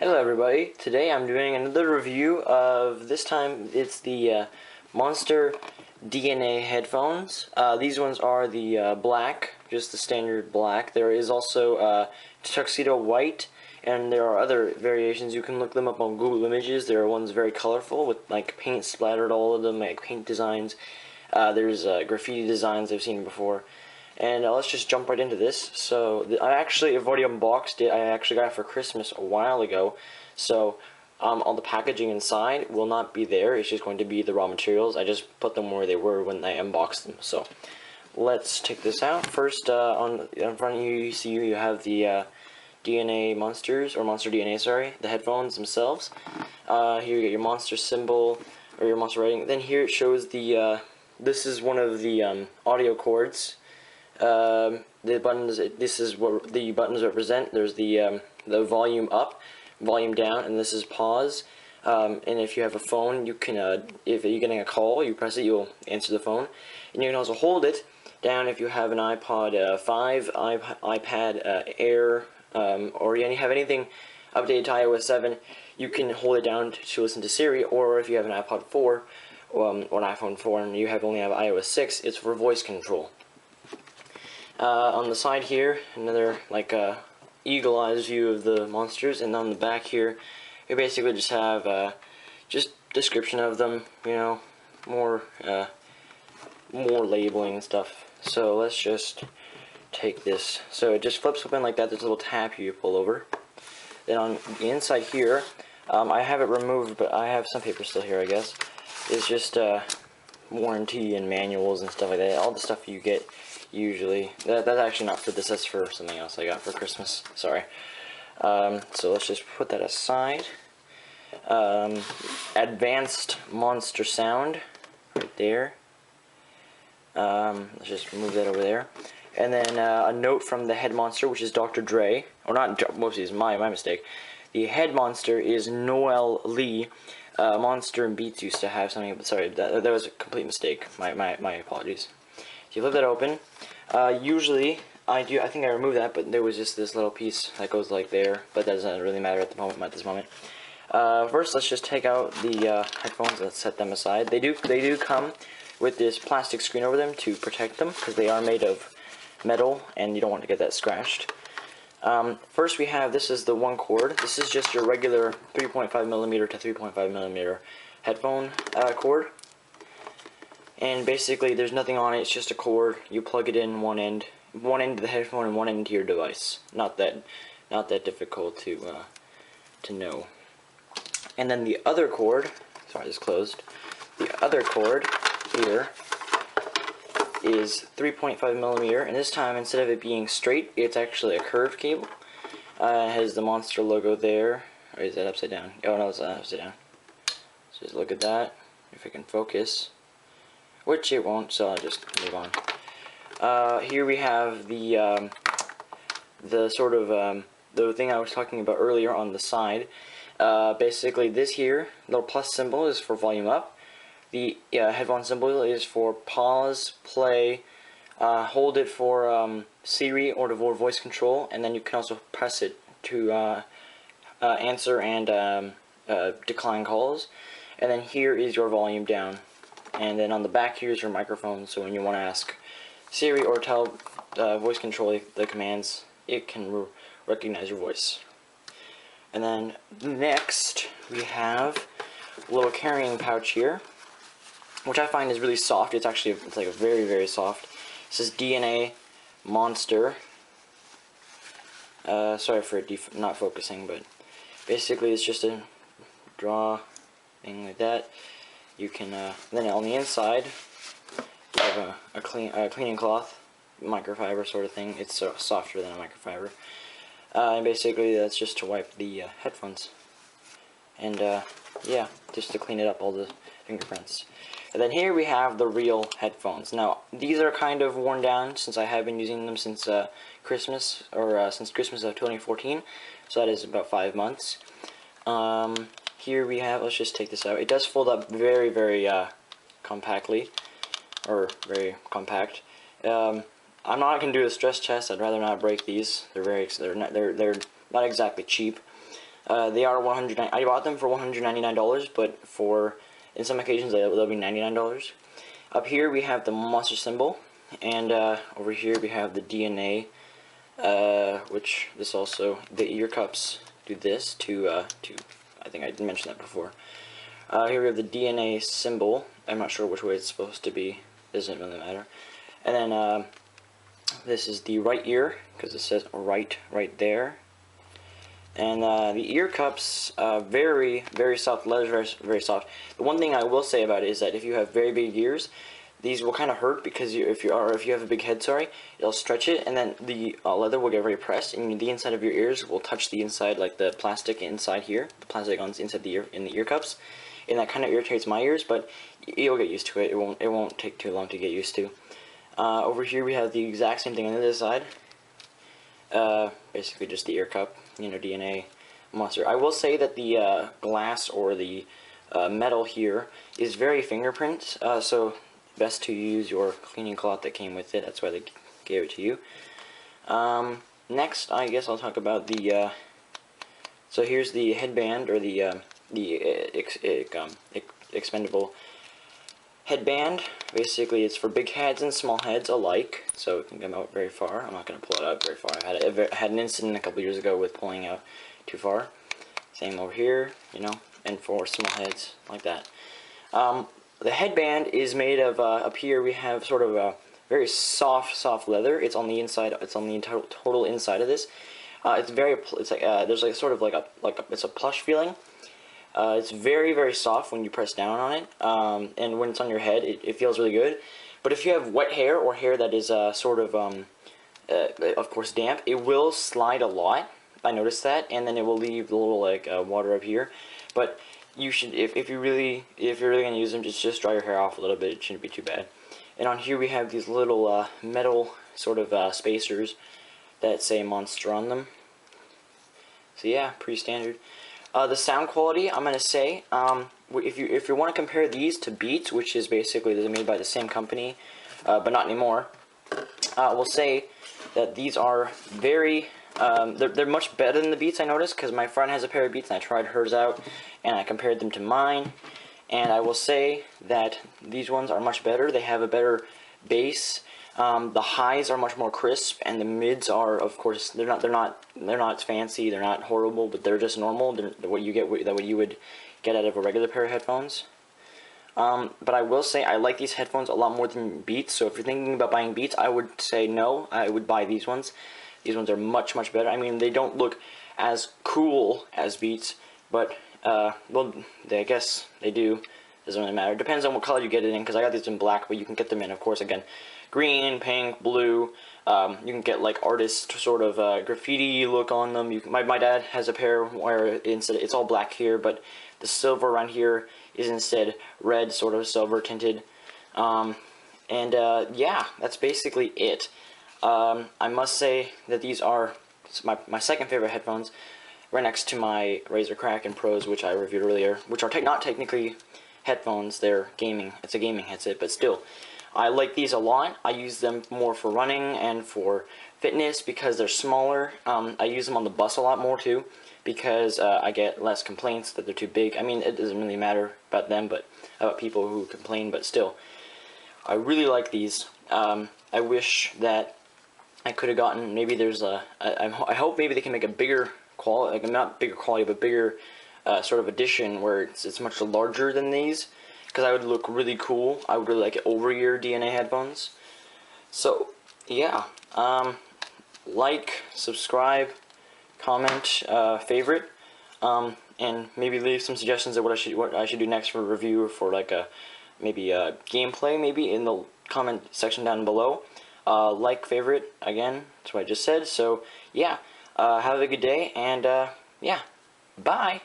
Hello everybody, today I'm doing another review of, this time it's the Monster DNA headphones. These ones are the black, just the standard black. There is also tuxedo white, and there are other variations. You can look them up on Google Images. There are ones very colorful with like paint splattered all of them, like paint designs. There's graffiti designs I've seen before. And let's just jump right into this. So I've already unboxed it. I actually got it for Christmas a while ago. So all the packaging inside will not be there. It's just going to be the raw materials. I just put them where they were when I unboxed them. So let's take this out. First, in front of you, you have the DNA monsters, or Monster DNA, sorry, the headphones themselves. Here you get your monster symbol, or your monster writing. Then here it shows the, this is one of the audio cords. The buttons, this is what the buttons represent. There's the volume up, volume down, and this is pause. And if you have a phone, you can, if you're getting a call, you press it, you'll answer the phone. And you can also hold it down if you have an iPod 5, iPad Air, or you have anything updated to iOS 7, you can hold it down to listen to Siri. Or if you have an iPod 4, or an iPhone 4, and you only have iOS 6, it's for voice control. On the side here, another like eagle-eyes view of the monsters, and on the back here, we basically just have just description of them, you know, more labeling and stuff. So let's just take this. So it just flips open like that. There's a little tab you pull over. Then on the inside here, I have it removed, but I have some paper still here, I guess. It's just warranty and manuals and stuff like that. All the stuff you get. Usually, that's actually not for this, that's for something else I got for Christmas, sorry. So let's just put that aside. Advanced monster sound, right there. Let's just move that over there. And then a note from the head monster, which is Dr. Dre, or not, whoopsies, my mistake. The head monster is Noel Lee. Monster and Beats used to have something, but sorry, that was a complete mistake, my apologies. So you flip that open. Usually, I think I removed that, but there was just this little piece that goes like there, but that doesn't really matter at this moment. First, let's just take out the headphones. Let's set them aside. They do come with this plastic screen over them to protect them, because they are made of metal, and you don't want to get that scratched. First, we have, this is the one cord. This is just your regular 3.5mm to 3.5mm headphone cord. And basically, there's nothing on it. It's just a cord. You plug it in one end to the headphone and one end to your device. Not that difficult to know. And then the other cord, sorry, this closed. The other cord here is 3.5mm, and this time, instead of it being straight, it's actually a curved cable. It has the monster logo there. Or is that upside down? Oh no, it's upside down. So just look at that. If it can focus. Which it won't, so I'll just move on. Here we have the sort of the thing I was talking about earlier on the side. Basically, this here little plus symbol is for volume up. The headphone symbol is for pause, play, hold it for Siri or for voice control, and then you can also press it to answer and decline calls. And then here is your volume down. And then on the back here is your microphone, so when you want to ask Siri or tell voice control the commands, it can recognize your voice. And then next, we have a little carrying pouch here, which I find is really soft. It's like a very, very soft. It says DNA Monster. Sorry for not focusing, but basically it's just a draw thing like that. You can, then on the inside, you have a cleaning cloth, microfiber sort of thing. It's softer than a microfiber. And basically that's just to wipe the headphones. And, yeah, just to clean it up, all the fingerprints. And then here we have the real headphones. Now, these are kind of worn down since I have been using them since Christmas, or since Christmas of 2014. So that is about 5 months. Here we have, let's just take this out. It does fold up very, very compactly, or very compact. I'm not gonna do a stress test. I'd rather not break these. They're not exactly cheap. They are I bought them for $199, but in some occasions they'll be $99. Up here we have the monster symbol, and over here we have the DNA, which this also, the Earcups do this to I think I didn't mention that before. Here we have the DNA symbol. I'm not sure which way it's supposed to be. Doesn't really matter. And then this is the right ear, because it says right there. And the Earcups, very, very soft leather, very, very soft. The one thing I will say about it is that if you have very big ears, these will kind of hurt, because if you have a big head, it'll stretch it, and then the leather will get very pressed, and the inside of your ears will touch the inside, like the plastic inside here, the plastic on the inside the ear in the Earcups, and that kind of irritates my ears. But you'll get used to it. It won't take too long to get used to. Over here we have the exact same thing on the other side. Basically just the Earcup, DNA monster. I will say that the glass or the metal here is very fingerprint, so best to use your cleaning cloth that came with it. That's why they gave it to you. Next, I guess I'll talk about the. So here's the headband, or the expendable headband. Basically, it's for big heads and small heads alike, so it can come out very far. I'm not going to pull it out very far. I had an incident a couple years ago with pulling out too far. Same over here, and for small heads like that. The headband is made of, up here we have sort of a very soft leather. It's on the inside. It's on the total inside of this. It's like there's like sort of like it's a plush feeling. It's very, very soft when you press down on it, and when it's on your head, it feels really good. But if you have wet hair, or hair that is sort of course, damp, it will slide a lot. I noticed that, and then it will leave a little like water up here. But you should, if you're really gonna use them, just dry your hair off a little bit. It shouldn't be too bad. And on here we have these little metal sort of spacers that say Monster on them. So yeah, pretty standard. The sound quality, I'm gonna say, if you want to compare these to Beats, which is basically they're made by the same company, but not anymore, we'll say that these are very, they're much better than the Beats. I noticed, because my friend has a pair of Beats and I tried hers out, and I compared them to mine, and I will say that these ones are much better. They have a better bass. The highs are much more crisp, and the mids are, of course, they're not fancy, they're not horrible, but they're just normal. They're what you would get out of a regular pair of headphones. But I will say I like these headphones a lot more than Beats. So if you're thinking about buying Beats, I would say no. I would buy these ones. These ones are much better. I mean, they don't look as cool as Beats, but well, I guess they do. Doesn't really matter. It depends on what color you get it in, because I got these in black, but you can get them in, of course, again, green, pink, blue. You can get like artist sort of graffiti look on them. My dad has a pair where instead it's all black here, but the silver around here is instead red, sort of silver tinted. Yeah, that's basically it. I must say that these are my second favorite headphones, right next to my Razer Kraken Pros, which I reviewed earlier, which are not technically headphones, they're gaming. It's a gaming headset, but still, I like these a lot. I use them more for running and for fitness because they're smaller. I use them on the bus a lot more too, because I get less complaints that they're too big. I mean, it doesn't really matter about them, but about people who complain, but still, I really like these. I wish that I could have gotten, maybe there's I hope maybe they can make a bigger quality, like not bigger quality, but bigger sort of edition where it's much larger than these, because I would look really cool. I would really like over-ear DNA headphones. So yeah, like, subscribe, comment, favorite, and maybe leave some suggestions of what I should do next for a review, or for like maybe a gameplay, maybe in the comment section down below. Like, favorite, again, that's what I just said. So yeah, have a good day, and yeah, bye.